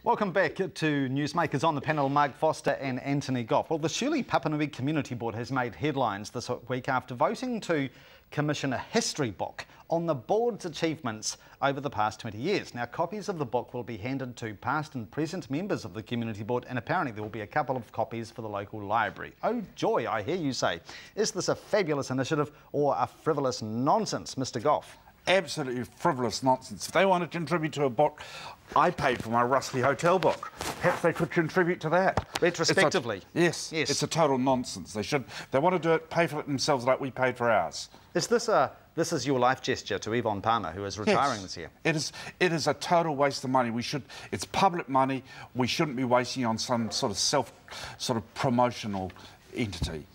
Welcome back to NewsMakers. On the panel, Marg and Antony Gough. Well, the Shirley Papanui Community Board has made headlines this week after voting to commission a history book on the board's achievements over the past 20 years. Now, copies of the book will be handed to past and present members of the Community Board, and apparently there will be a couple of copies for the local library. Oh joy, I hear you say. Is this a fabulous initiative or a frivolous nonsense, Mr. Gough? Absolutely frivolous nonsense. If they want to contribute to a book, I paid for my rusty hotel book. Perhaps they could contribute to that. Retrospectively? Yes. It's a total nonsense. They should. They want to do it, pay for it themselves like we paid for ours. Is this is your life gesture to Yvonne Palmer, who is retiring this year? It is a total waste of money. It's public money. We shouldn't be wasting on some sort of promotional entity.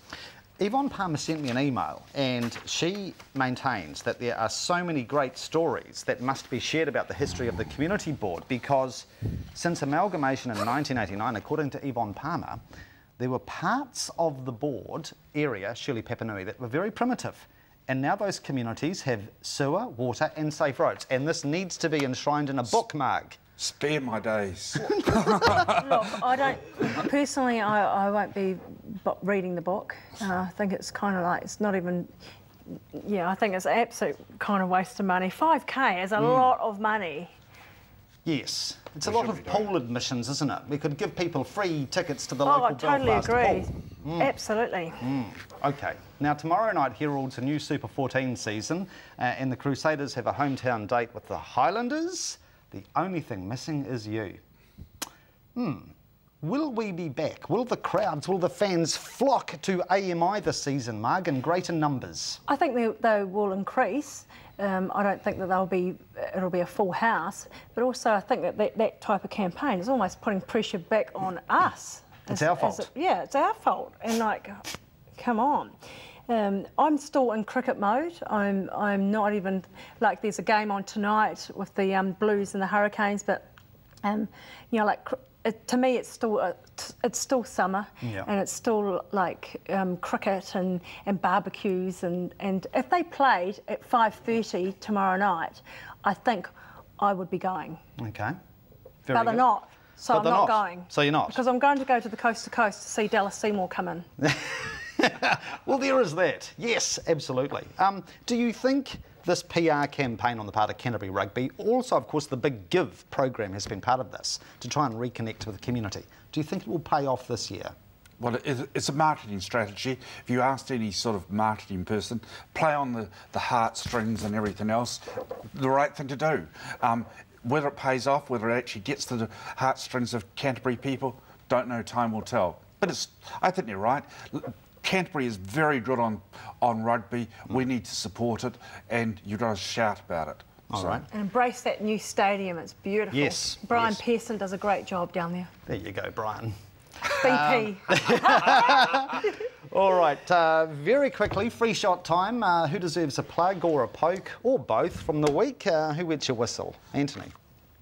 Yvonne Palmer sent me an email and she maintains that there are so many great stories that must be shared about the history of the Community Board, because since amalgamation in 1989, according to Yvonne Palmer, there were parts of the board area, Shirley Papanui, that were very primitive. And now those communities have sewer, water and safe roads. And this needs to be enshrined in a book, Marg. Spare my days. Look, personally, I won't be reading the book. I think it's kind of like, it's not even, I think it's an absolute kind of waste of money. 5K is a lot of money. Yes, it's a lot of pool admissions, isn't it? We could give people free tickets to the local Belfast pool. I totally agree. Absolutely. OK. Now, tomorrow night heralds a new Super 14 season, and the Crusaders have a hometown date with the Highlanders. The only thing missing is you. Will we be back? Will the crowds, will the fans flock to AMI this season, Marg, in greater numbers? I think they will increase. I don't think that it'll be a full house, but also I think that type of campaign is almost putting pressure back on us. It's our fault. It's our fault. And like, come on. I'm still in cricket mode. I'm not even, like, there's a game on tonight with the Blues and the Hurricanes, but to me it's still summer, and it's still like cricket and barbecues, and if they played at 5:30 tomorrow night, I think I would be going. Okay. But they're not. So I'm not going. So you're not? Because I'm going to go to the coast to coast to see Dallas Seymour come in. Well, there is that. Yes, absolutely. Do you think this PR campaign on the part of Canterbury Rugby, also, of course, the Big Give program has been part of this, to try and reconnect with the community, do you think it will pay off this year? Well, it's a marketing strategy. If you asked any sort of marketing person, play on the heartstrings and everything else, the right thing to do. Whether it pays off, whether it actually gets to the heartstrings of Canterbury people, don't know, time will tell. But I think you're right. Canterbury is very good on rugby. We need to support it, and you've got to shout about it. All right. And embrace that new stadium. It's beautiful. Yes. Brian Pearson does a great job down there. There you go, Brian. BP. All right, very quickly, free shot time. Who deserves a plug or a poke, or both, from the week? Who wets your whistle? Antony.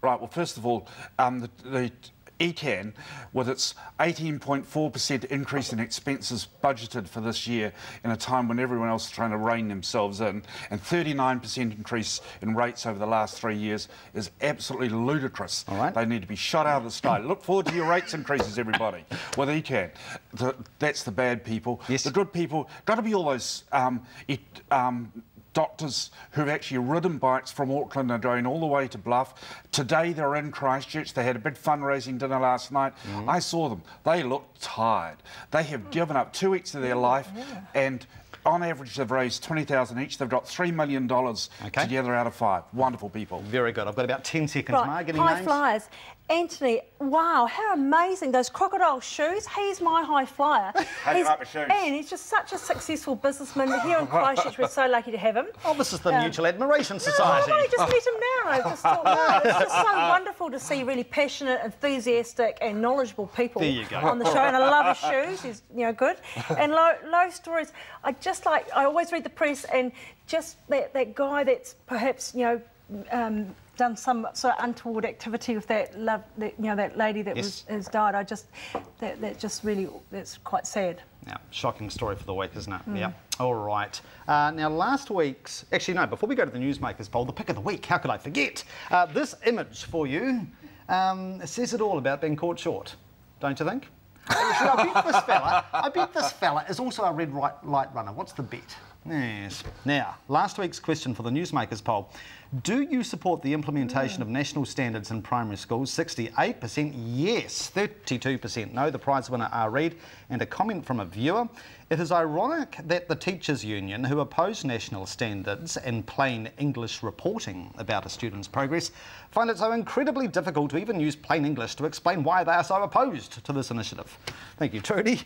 Right, well, first of all, the Assn, with its 18.4% increase in expenses budgeted for this year in a time when everyone else is trying to rein themselves in, and 39% increase in rates over the last 3 years, is absolutely ludicrous. All right. They need to be shot out of the sky. Look forward to your rates increases, everybody. With Assn. That's the bad people. Yes. The good people, got to be all those doctors who've actually ridden bikes from Auckland and going all the way to Bluff. Today they're in Christchurch. They had a big fundraising dinner last night. I saw them. They look tired. They have given up 2 weeks of their life, and on average they've raised $20,000 each. They've got $3 million together out of 5. Wonderful people. Very good. I've got about 10 seconds, Right. Marg. Any High names? flyers. Antony, wow, how amazing. Those crocodile shoes. He's my high flyer. And he's just such a successful businessman. Here in Christchurch, we're so lucky to have him. Oh, this is the Mutual Admiration Society. No, I just met him now. I just thought, no, it's just so wonderful to see really passionate, enthusiastic and knowledgeable people on the show. And I love his shoes. He's, good. And low stories. I always read the press, and just that guy that's perhaps, done some sort of untoward activity with that that lady that has died. That's quite sad. Yeah, shocking story for the week, isn't it? Yeah. All right. Now, last week's... Actually, no, before we go to the NewsMakers poll, the pick of the week, how could I forget? This image for you. says it all about being caught short, don't you think? I bet this fella is also a red light runner. What's the bet? Yes. Now, last week's question for the NewsMakers poll. Do you support the implementation of national standards in primary schools? 68% yes, 32% no. The prize winner are read. And a comment from a viewer. It is ironic that the teachers' union, who oppose national standards and plain English reporting about a student's progress, find it so incredibly difficult to even use plain English to explain why they are so opposed to this initiative. Thank you, Trudy.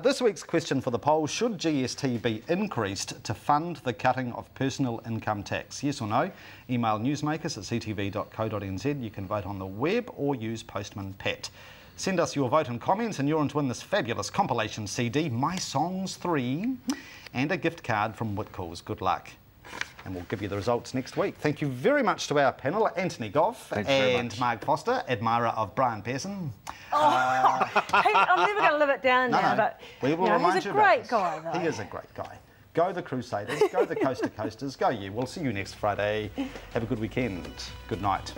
This week's question for the poll, should GST be increased to fund the cutting of personal income tax? Yes or no? Email newsmakers@ctv.co.nz. You can vote on the web or use Postman Pat. Send us your vote and comments and you're on to win this fabulous compilation CD, My Songs 3, and a gift card from Whitcoulls. Good luck. And we'll give you the results next week. Thank you very much to our panel, Antony Gough and Marg Foster, admirer of Brian Pearson. I'm never going to live it down now, but we will remind he's a you great about guy, this. He is a great guy. Go the Crusaders, go the Coast to Coasters, go you. We'll see you next Friday. Have a good weekend. Good night.